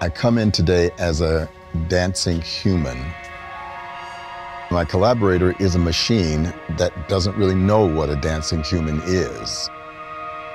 I come in today as a dancing human. My collaborator is a machine that doesn't really know what a dancing human is.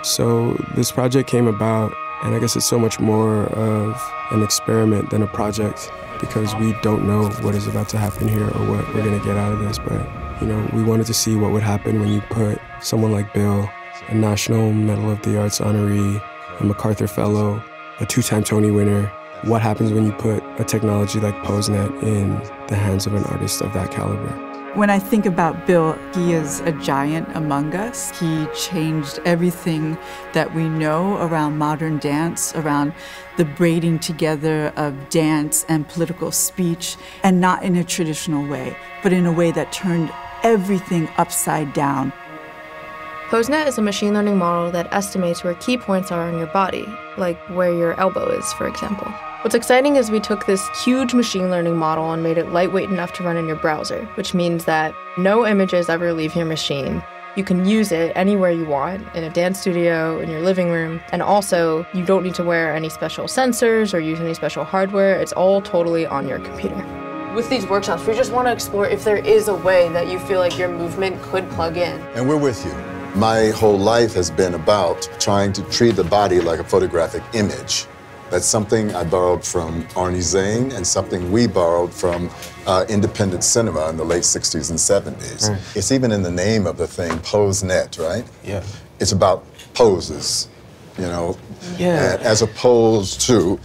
So this project came about, and I guess it's so much more of an experiment than a project, because we don't know what is about to happen here or what we're gonna get out of this. But, you know, we wanted to see what would happen when you put someone like Bill, a National Medal of the Arts honoree, a MacArthur Fellow, a 2-time Tony winner. What happens when you put a technology like PoseNet in the hands of an artist of that caliber? When I think about Bill, he is a giant among us. He changed everything that we know around modern dance, around the braiding together of dance and political speech, and not in a traditional way, but in a way that turned everything upside down. PoseNet is a machine learning model that estimates where key points are on your body, like where your elbow is, for example. What's exciting is we took this huge machine learning model and made it lightweight enough to run in your browser, which means that no images ever leave your machine. You can use it anywhere you want, in a dance studio, in your living room, and also you don't need to wear any special sensors or use any special hardware. It's all totally on your computer. With these workshops, we just want to explore if there is a way that you feel like your movement could plug in. And we're with you. My whole life has been about trying to treat the body like a photographic image. That's something I borrowed from Arnie Zane and something we borrowed from independent cinema in the late 60s and 70s. Right. It's even in the name of the thing, PoseNet, right? Yeah. It's about poses, you know, yeah. As opposed to...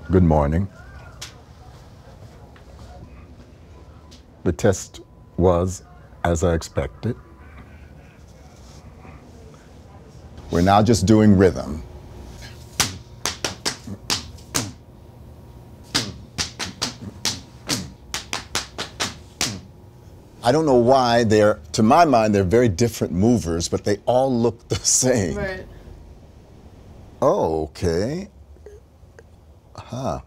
Good morning. The test was as I expected. We're now just doing rhythm. I don't know why to my mind, they're very different movers, but they all look the same. Right. Oh, okay. Huh.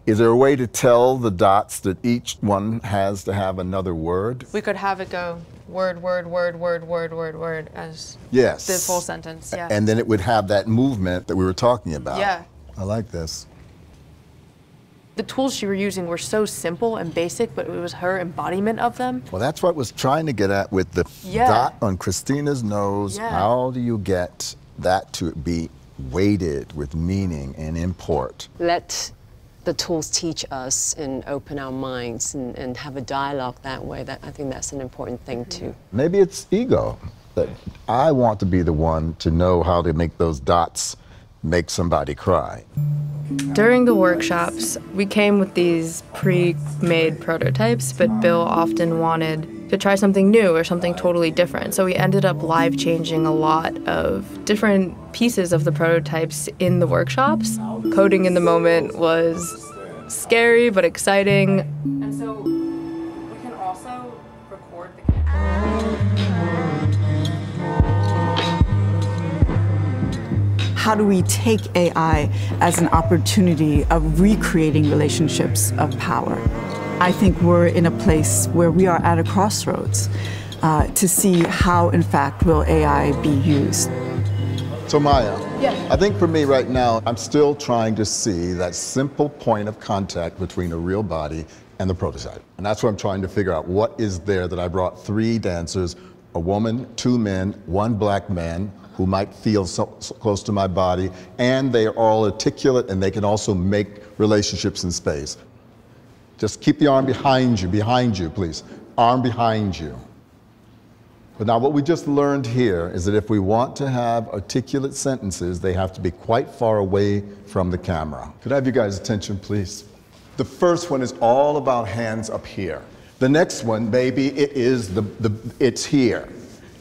Is there a way to tell the dots that each one has to have another word? We could have it go word, word, word, word, word, word, word as yes. the full sentence, yeah. And then it would have that movement that we were talking about. Yeah. I like this. The tools she were using were so simple and basic, but it was her embodiment of them. Well, that's what I was trying to get at with the dot on Christina's nose. Yeah. How do you get that to be weighted with meaning and import? Let the tools teach us and open our minds and have a dialogue that way. I think that's an important thing too. Maybe it's ego, that I want to be the one to know how to make those dots make somebody cry. During the workshops, we came with these pre-made prototypes, but Bill often wanted to try something new or something totally different. So we ended up live changing a lot of different pieces of the prototypes in the workshops. Coding in the moment was scary but exciting. And so we can also record the camera. How do we take AI as an opportunity of recreating relationships of power? I think we're in a place where we are at a crossroads to see how, in fact, will AI be used. So Maya, yeah. I think for me right now, I'm still trying to see that simple point of contact between a real body and the prototype. And that's what I'm trying to figure out. What is there that I brought 3 dancers, a woman, 2 men, 1 black man, who might feel so close to my body, and they are all articulate and they can also make relationships in space. Just keep the arm behind you, please. Arm behind you. But now what we just learned here is that if we want to have articulate sentences, they have to be quite far away from the camera. Could I have you guys' attention, please? The first one is all about hands up here. The next one, maybe it is it's here.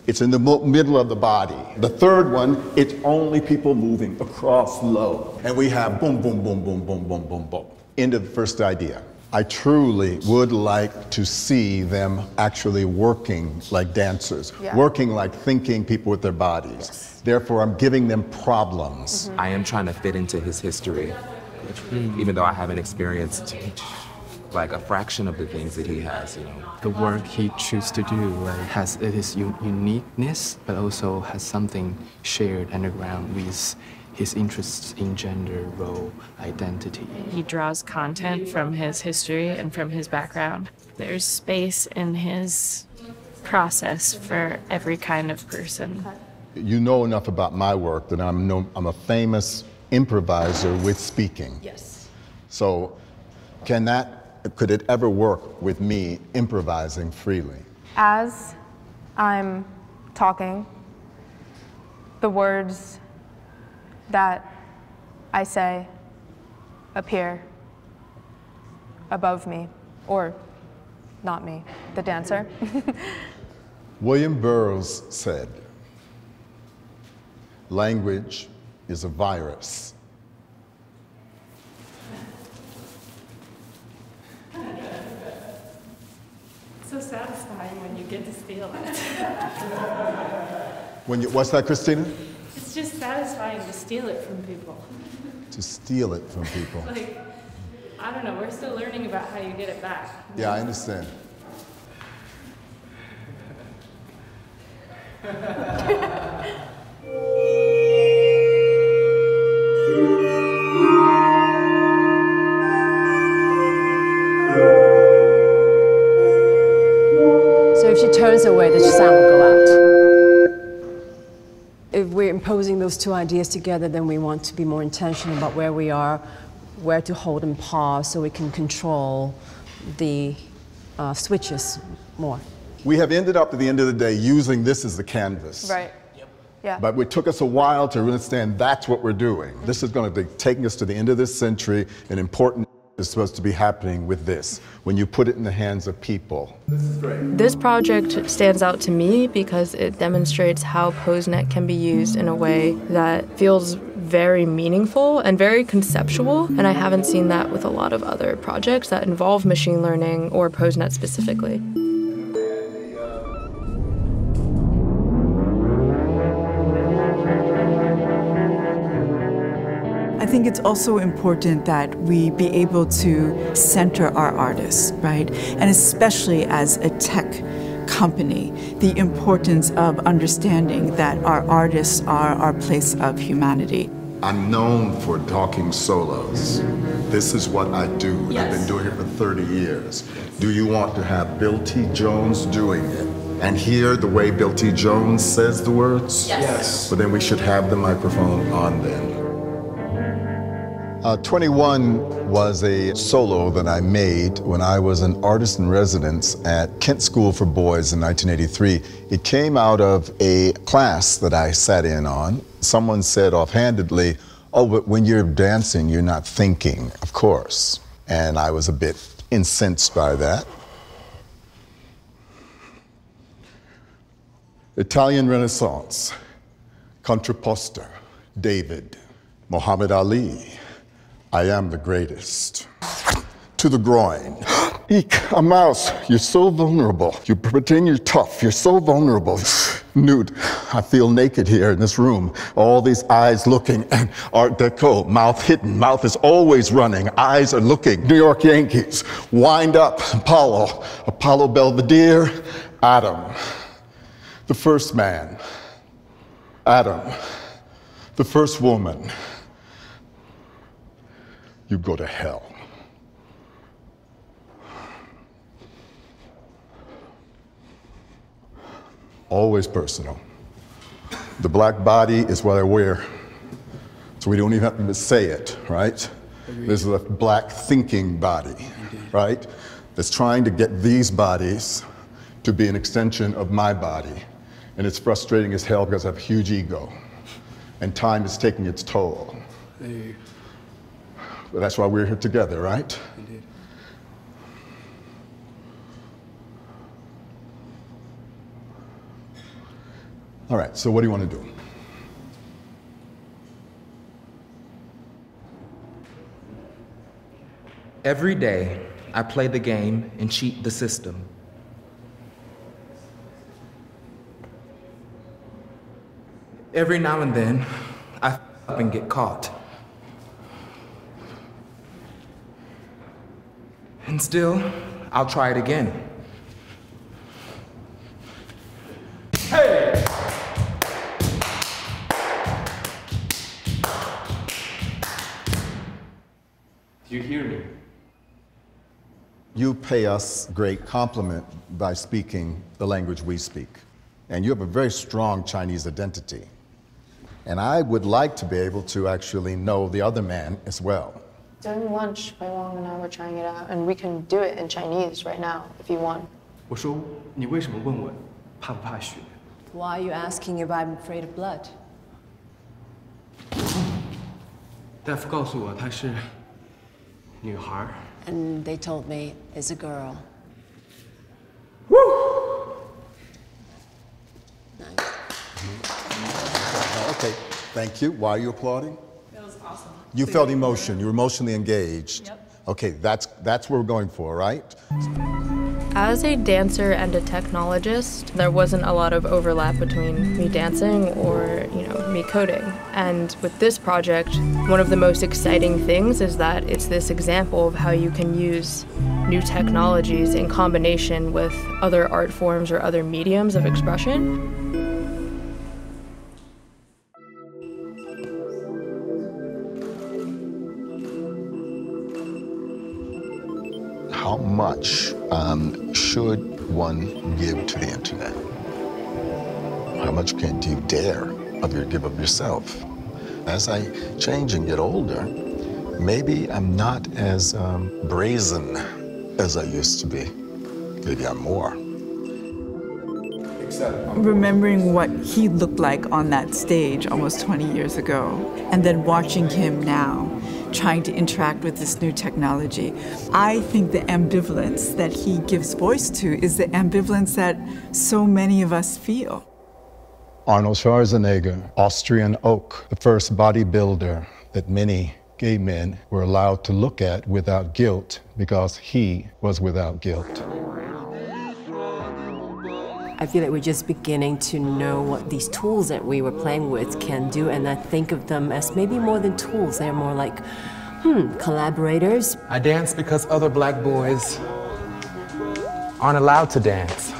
It's in the middle of the body. The third one, it's only people moving across low. And we have boom, boom, boom, boom, boom, boom, boom, boom. End of the first idea. I truly would like to see them actually working like dancers, working like thinking people with their bodies. Yes. Therefore, I'm giving them problems. I am trying to fit into his history, even though I haven't experienced like a fraction of the things that he has, you know. The work he chooses to do has its uniqueness, but also has something shared underground with his interests in gender, role, identity. He draws content from his history and from his background. There's space in his process for every kind of person. You know enough about my work that I'm a famous improviser with speaking. Yes. So could it ever work with me improvising freely? As I'm talking, the words that I say appear above me, or not me, the dancer. William Burroughs said, language is a virus. It's so satisfying when you get to steal it. What's that, Christina? It's just satisfying to steal it from people. To steal it from people. Like, I don't know, we're still learning about how you get it back. Yeah, I understand. So if she turns away, the sound will go out. If we're imposing those two ideas together, then we want to be more intentional about where we are, where to hold and pause so we can control the switches more. We have ended up at the end of the day using this as the canvas. Right. Yeah. But it took us a while to understand that's what we're doing. This is going to be taking us to the end of this century. An important is supposed to be happening with this when you put it in the hands of people. This project stands out to me because it demonstrates how POSNet can be used in a way that feels very meaningful and very conceptual, and I haven't seen that with a lot of other projects that involve machine learning or POSNet specifically. I think it's also important that we be able to center our artists, right? And especially as a tech company, the importance of understanding that our artists are our place of humanity. I'm known for talking solos. This is what I do. Yes. I've been doing it for 30 years. Do you want to have Bill T. Jones doing it and hear the way Bill T. Jones says the words? Yes. But then we should have the microphone on then. 21 was a solo that I made when I was an artist in residence at Kent School for Boys in 1983. It came out of a class that I sat in on. Someone said offhandedly, "Oh, but when you're dancing, you're not thinking," of course. And I was a bit incensed by that. Italian Renaissance, contrapposto, David, Muhammad Ali, I am the greatest. To the groin. Eek, a mouse, you're so vulnerable. You pretend you're tough, you're so vulnerable. Nude, I feel naked here in this room. All these eyes looking, and Art Deco, mouth hidden, mouth is always running, eyes are looking. New York Yankees, wind up, Apollo Belvedere, Adam. The first man, Adam. The first woman. You go to hell. Always personal. The black body is what I wear, so we don't even have to say it, right? Agreed. This is a black thinking body, indeed, right? That's trying to get these bodies to be an extension of my body. And it's frustrating as hell because I have a huge ego, and time is taking its toll. Hey. But that's why we're here together, right? Indeed. All right, so what do you want to do? Every day, I play the game and cheat the system. Every now and then, I f up and get caught. And still, I'll try it again. Hey! Do you hear me? You pay us great compliment by speaking the language we speak. And you have a very strong Chinese identity. And I would like to be able to actually know the other man as well. During lunch, my mom and I were trying it out, and we can do it in Chinese right now if you want. 我说你为什么问我怕不怕血？ Why are you asking if I'm afraid of blood? 大夫告诉我她是女孩。 And they told me it's a girl. Nice. Okay, thank you. Why are you applauding? That was awesome. You felt emotion. You were emotionally engaged. Yep. Okay, that's what we're going for, right? As a dancer and a technologist, there wasn't a lot of overlap between me dancing or, me coding. And with this project, one of the most exciting things is that it's this example of how you can use new technologies in combination with other art forms or other mediums of expression. How much should one give to the internet? How much do you dare give of yourself? As I change and get older, maybe I'm not as brazen as I used to be. Maybe I'm more. Remembering what he looked like on that stage almost 20 years ago, and then watching him now, trying to interact with this new technology. I think the ambivalence that he gives voice to is the ambivalence that so many of us feel. Arnold Schwarzenegger, Austrian oak, the first bodybuilder that many gay men were allowed to look at without guilt because he was without guilt. I feel like we're just beginning to know what these tools that we were playing with can do, and I think of them as maybe more than tools. They're more like, collaborators. I dance because other black boys aren't allowed to dance.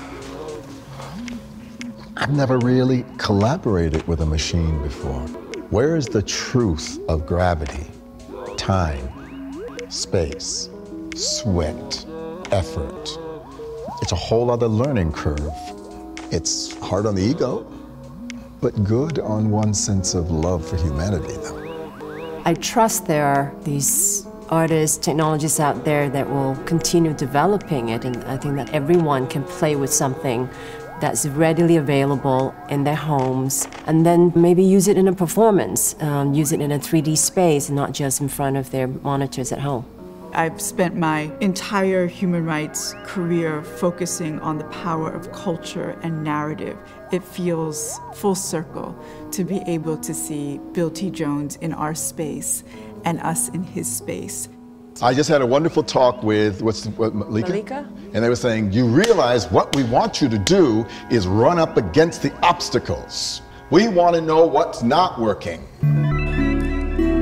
I've never really collaborated with a machine before. Where is the truth of gravity, time, space, sweat, effort? It's a whole other learning curve. It's hard on the ego, but good on one's sense of love for humanity, though. I trust there are these artists, technologists out there that will continue developing it, and I think that everyone can play with something that's readily available in their homes, and then maybe use it in a performance, use it in a 3D space, and not just in front of their monitors at home. I've spent my entire human rights career focusing on the power of culture and narrative. It feels full circle to be able to see Bill T. Jones in our space and us in his space. I just had a wonderful talk with, Malika? And they were saying, you realize what we want you to do is run up against the obstacles. We want to know what's not working.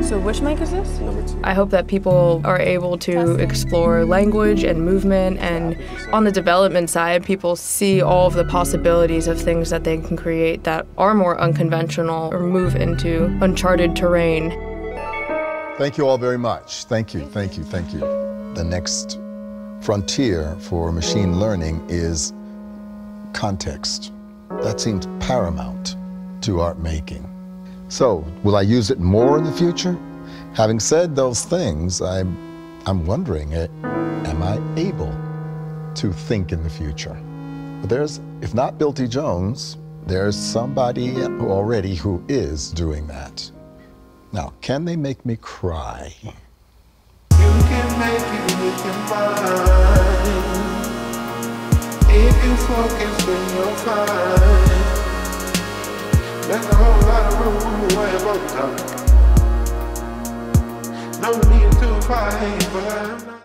So which mic is this? I hope that people are able to explore language and movement, and on the development side, people see all of the possibilities of things that they can create that are more unconventional or move into uncharted terrain. Thank you all very much. Thank you, thank you, thank you. The next frontier for machine learning is context. That seems paramount to art making. So, will I use it more in the future? Having said those things, I'm wondering, am I able to think in the future? But if not Bill T. Jones, there's somebody already who is doing that. Now, can they make me cry? You can make it with your mind. If you focus, then you'll find. There's a whole lot of room to worry about. No need to fight, but I'm not.